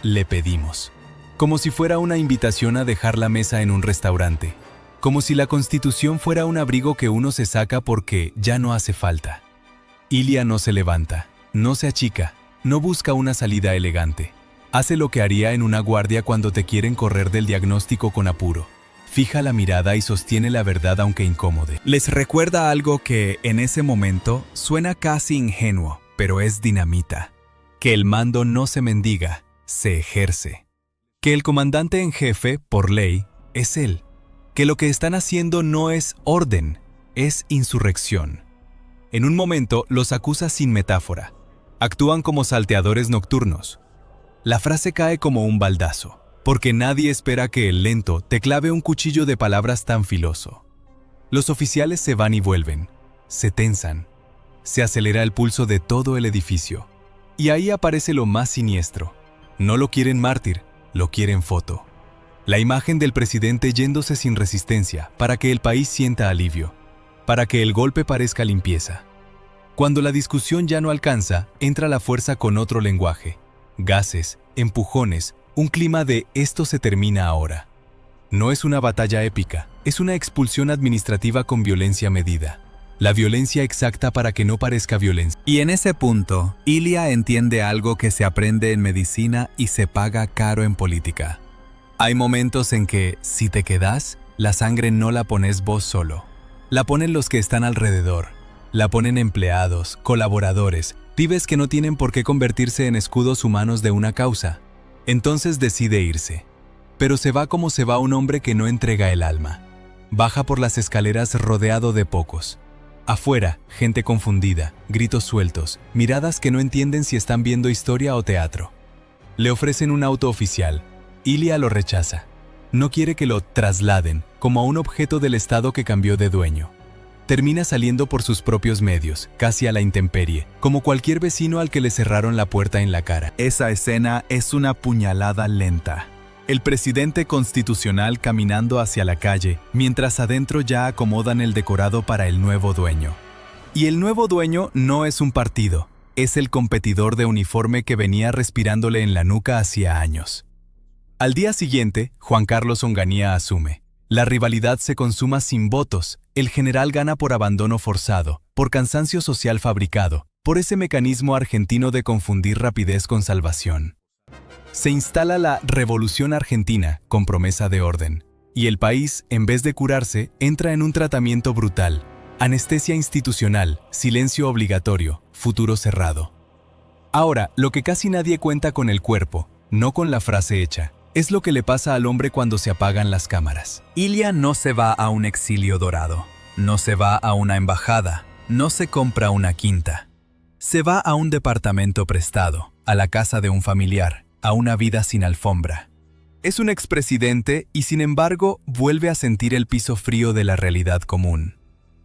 Le pedimos. Como si fuera una invitación a dejar la mesa en un restaurante. Como si la Constitución fuera un abrigo que uno se saca porque ya no hace falta. Ilia no se levanta, no se achica, no busca una salida elegante. Hace lo que haría en una guardia cuando te quieren correr del diagnóstico con apuro. Fija la mirada y sostiene la verdad aunque incómodo. Les recuerda algo que, en ese momento, suena casi ingenuo, pero es dinamita. Que el mando no se mendiga, se ejerce. Que el comandante en jefe, por ley, es él. Que lo que están haciendo no es orden, es insurrección. En un momento los acusa sin metáfora. Actúan como salteadores nocturnos. La frase cae como un baldazo. porque nadie espera que el lento te clave un cuchillo de palabras tan filoso. Los oficiales se van y vuelven, se tensan, se acelera el pulso de todo el edificio. Y ahí aparece lo más siniestro. No lo quieren mártir, lo quieren foto. La imagen del presidente yéndose sin resistencia para que el país sienta alivio, para que el golpe parezca limpieza. Cuando la discusión ya no alcanza, entra la fuerza con otro lenguaje. Gases, empujones, un clima de «esto se termina ahora». No es una batalla épica, es una expulsión administrativa con violencia medida. La violencia exacta para que no parezca violencia. Y en ese punto, Ilia entiende algo que se aprende en medicina y se paga caro en política. Hay momentos en que, si te quedas, la sangre no la pones vos solo. La ponen los que están alrededor. La ponen empleados, colaboradores, pibes que no tienen por qué convertirse en escudos humanos de una causa. Entonces decide irse. Pero se va como se va un hombre que no entrega el alma. Baja por las escaleras rodeado de pocos. Afuera, gente confundida, gritos sueltos, miradas que no entienden si están viendo historia o teatro. Le ofrecen un auto oficial. Ilia lo rechaza. No quiere que lo trasladen como a un objeto del Estado que cambió de dueño. Termina saliendo por sus propios medios, casi a la intemperie, como cualquier vecino al que le cerraron la puerta en la cara. Esa escena es una puñalada lenta. El presidente constitucional caminando hacia la calle, mientras adentro ya acomodan el decorado para el nuevo dueño. Y el nuevo dueño no es un partido, es el competidor de uniforme que venía respirándole en la nuca hacía años. Al día siguiente, Juan Carlos Onganía asume. La rivalidad se consuma sin votos, el general gana por abandono forzado, por cansancio social fabricado, por ese mecanismo argentino de confundir rapidez con salvación. Se instala la Revolución Argentina con promesa de orden, y el país, en vez de curarse, entra en un tratamiento brutal, anestesia institucional, silencio obligatorio, futuro cerrado. Ahora, lo que casi nadie cuenta con el cuerpo, no con la frase hecha, es lo que le pasa al hombre cuando se apagan las cámaras. Ilia no se va a un exilio dorado, no se va a una embajada, no se compra una quinta. Se va a un departamento prestado, a la casa de un familiar, a una vida sin alfombra. Es un expresidente y sin embargo vuelve a sentir el piso frío de la realidad común.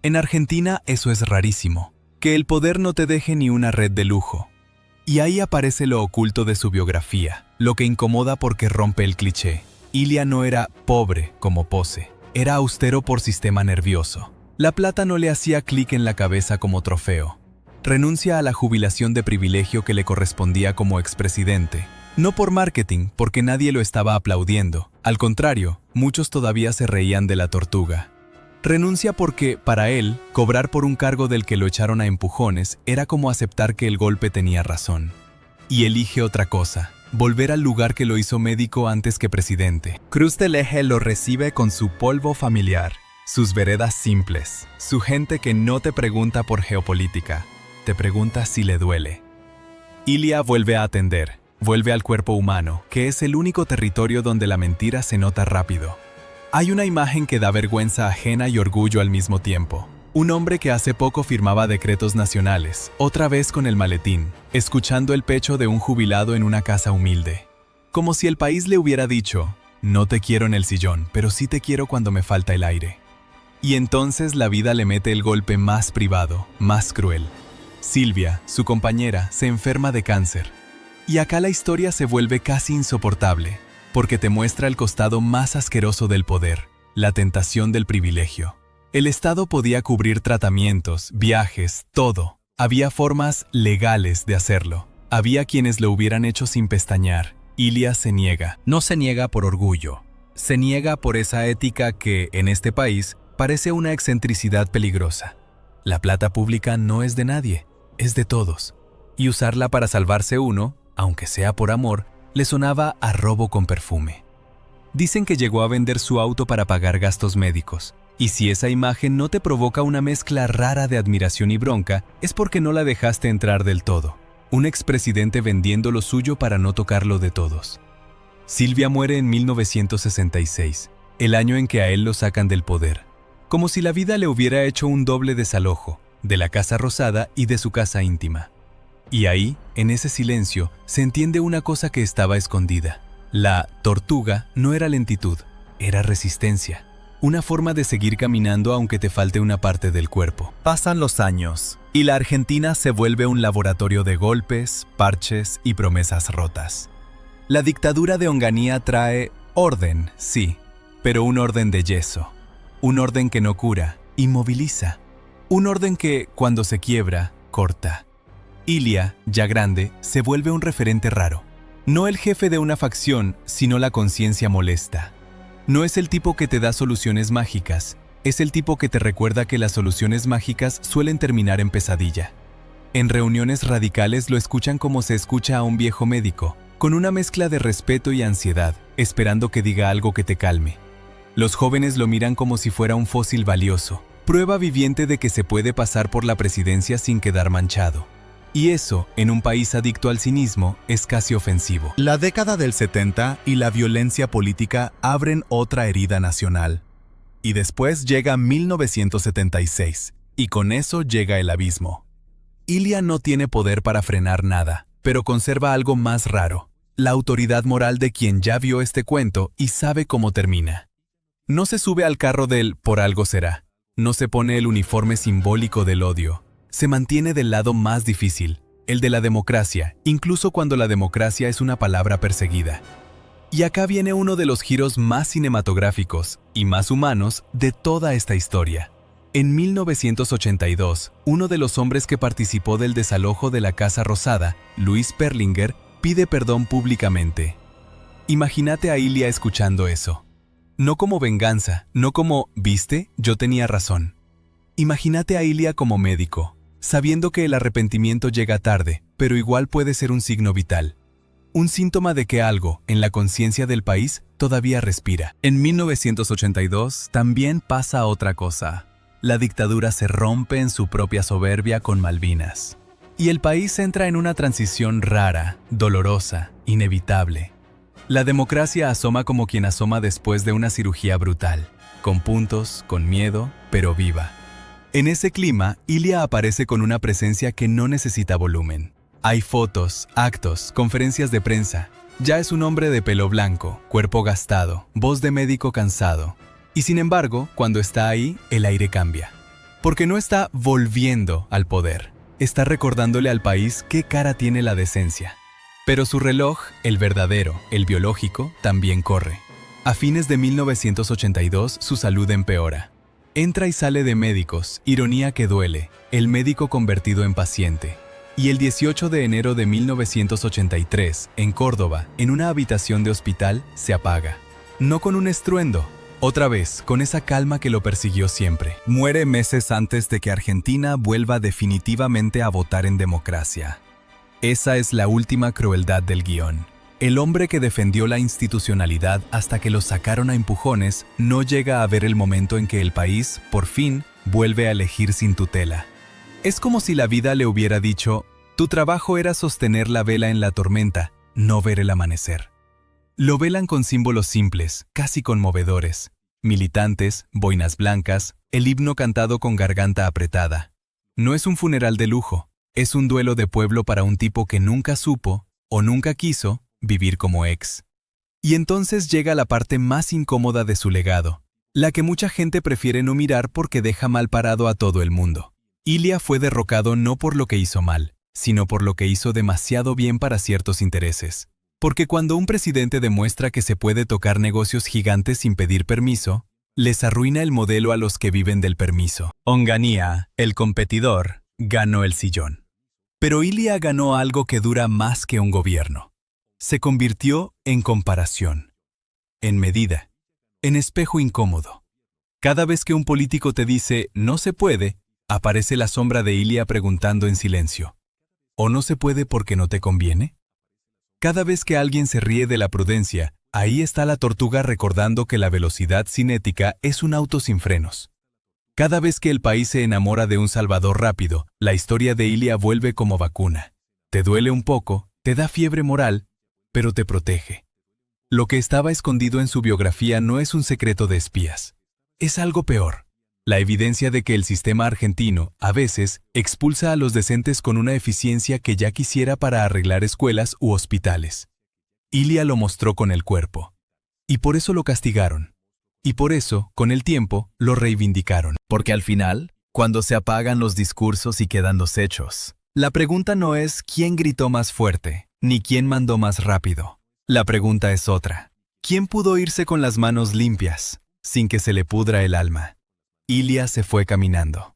En Argentina eso es rarísimo, que el poder no te deje ni una red de lujo. Y ahí aparece lo oculto de su biografía, lo que incomoda porque rompe el cliché. Ilia no era pobre como pose, era austero por sistema nervioso. La plata no le hacía clic en la cabeza como trofeo. Renuncia a la jubilación de privilegio que le correspondía como expresidente. No por marketing, porque nadie lo estaba aplaudiendo. Al contrario, muchos todavía se reían de la tortuga. Renuncia porque, para él, cobrar por un cargo del que lo echaron a empujones era como aceptar que el golpe tenía razón. Y elige otra cosa, volver al lugar que lo hizo médico antes que presidente. Cruz del Eje lo recibe con su polvo familiar, sus veredas simples, su gente que no te pregunta por geopolítica, te pregunta si le duele. Ilia vuelve a atender, vuelve al cuerpo humano, que es el único territorio donde la mentira se nota rápido. Hay una imagen que da vergüenza ajena y orgullo al mismo tiempo. Un hombre que hace poco firmaba decretos nacionales, otra vez con el maletín, escuchando el pecho de un jubilado en una casa humilde. Como si el país le hubiera dicho, no te quiero en el sillón, pero sí te quiero cuando me falta el aire. Y entonces la vida le mete el golpe más privado, más cruel. Silvia, su compañera, se enferma de cáncer. Y acá la historia se vuelve casi insoportable, porque te muestra el costado más asqueroso del poder, la tentación del privilegio. El Estado podía cubrir tratamientos, viajes, todo. Había formas legales de hacerlo. Había quienes lo hubieran hecho sin pestañear. Ilia se niega. No se niega por orgullo. Se niega por esa ética que, en este país, parece una excentricidad peligrosa. La plata pública no es de nadie, es de todos. Y usarla para salvarse uno, aunque sea por amor, le sonaba a robo con perfume. Dicen que llegó a vender su auto para pagar gastos médicos. Y si esa imagen no te provoca una mezcla rara de admiración y bronca, es porque no la dejaste entrar del todo. Un expresidente vendiendo lo suyo para no tocarlo de todos. Silvia muere en 1966, el año en que a él lo sacan del poder. Como si la vida le hubiera hecho un doble desalojo, de la Casa Rosada y de su casa íntima. Y ahí, en ese silencio, se entiende una cosa que estaba escondida. La tortuga no era lentitud, era resistencia. Una forma de seguir caminando aunque te falte una parte del cuerpo. Pasan los años, y la Argentina se vuelve un laboratorio de golpes, parches y promesas rotas. La dictadura de Onganía trae orden, sí, pero un orden de yeso. Un orden que no cura, inmoviliza. Un orden que, cuando se quiebra, corta. Ilia, ya grande, se vuelve un referente raro. No el jefe de una facción, sino la conciencia molesta. No es el tipo que te da soluciones mágicas, es el tipo que te recuerda que las soluciones mágicas suelen terminar en pesadilla. En reuniones radicales lo escuchan como se escucha a un viejo médico, con una mezcla de respeto y ansiedad, esperando que diga algo que te calme. Los jóvenes lo miran como si fuera un fósil valioso, prueba viviente de que se puede pasar por la presidencia sin quedar manchado. Y eso, en un país adicto al cinismo, es casi ofensivo. La década del 70 y la violencia política abren otra herida nacional. Y después llega 1976, y con eso llega el abismo. Ilia no tiene poder para frenar nada, pero conserva algo más raro, la autoridad moral de quien ya vio este cuento y sabe cómo termina. No se sube al carro del "por algo será", no se pone el uniforme simbólico del odio. Se mantiene del lado más difícil, el de la democracia, incluso cuando la democracia es una palabra perseguida. Y acá viene uno de los giros más cinematográficos y más humanos de toda esta historia. En 1982, uno de los hombres que participó del desalojo de la Casa Rosada, Luis Perlinger, pide perdón públicamente. Imagínate a Ilia escuchando eso. No como venganza, no como "¿viste? Yo tenía razón". Imagínate a Ilia como médico, sabiendo que el arrepentimiento llega tarde, pero igual puede ser un signo vital. Un síntoma de que algo, en la conciencia del país, todavía respira. En 1982 también pasa otra cosa. La dictadura se rompe en su propia soberbia con Malvinas. Y el país entra en una transición rara, dolorosa, inevitable. La democracia asoma como quien asoma después de una cirugía brutal, con puntos, con miedo, pero viva. En ese clima, Ilia aparece con una presencia que no necesita volumen. Hay fotos, actos, conferencias de prensa. Ya es un hombre de pelo blanco, cuerpo gastado, voz de médico cansado. Y sin embargo, cuando está ahí, el aire cambia. Porque no está volviendo al poder. Está recordándole al país qué cara tiene la decencia. Pero su reloj, el verdadero, el biológico, también corre. A fines de 1982, su salud empeora. Entra y sale de médicos, ironía que duele, el médico convertido en paciente. Y el 18 de enero de 1983, en Córdoba, en una habitación de hospital, se apaga. No con un estruendo, otra vez, con esa calma que lo persiguió siempre. Muere meses antes de que Argentina vuelva definitivamente a votar en democracia. Esa es la última crueldad del guión. El hombre que defendió la institucionalidad hasta que lo sacaron a empujones no llega a ver el momento en que el país, por fin, vuelve a elegir sin tutela. Es como si la vida le hubiera dicho, tu trabajo era sostener la vela en la tormenta, no ver el amanecer. Lo velan con símbolos simples, casi conmovedores. Militantes, boinas blancas, el himno cantado con garganta apretada. No es un funeral de lujo, es un duelo de pueblo para un tipo que nunca supo, o nunca quiso, vivir como ex. Y entonces llega la parte más incómoda de su legado, la que mucha gente prefiere no mirar porque deja mal parado a todo el mundo. Ilia fue derrocado no por lo que hizo mal, sino por lo que hizo demasiado bien para ciertos intereses. Porque cuando un presidente demuestra que se puede tocar negocios gigantes sin pedir permiso, les arruina el modelo a los que viven del permiso. Onganía, el competidor, ganó el sillón. Pero Ilia ganó algo que dura más que un gobierno. Se convirtió en comparación, en medida, en espejo incómodo. Cada vez que un político te dice "no se puede", aparece la sombra de Ilia preguntando en silencio, ¿o no se puede porque no te conviene? Cada vez que alguien se ríe de la prudencia, ahí está la tortuga recordando que la velocidad cinética es un auto sin frenos. Cada vez que el país se enamora de un salvador rápido, la historia de Ilia vuelve como vacuna. Te duele un poco, te da fiebre moral, pero te protege. Lo que estaba escondido en su biografía no es un secreto de espías. Es algo peor. La evidencia de que el sistema argentino, a veces, expulsa a los decentes con una eficiencia que ya quisiera para arreglar escuelas u hospitales. Ilia lo mostró con el cuerpo. Y por eso lo castigaron. Y por eso, con el tiempo, lo reivindicaron. Porque al final, cuando se apagan los discursos y quedan los hechos, la pregunta no es quién gritó más fuerte, ni quién mandó más rápido. La pregunta es otra. ¿Quién pudo irse con las manos limpias, sin que se le pudra el alma? Ilia se fue caminando.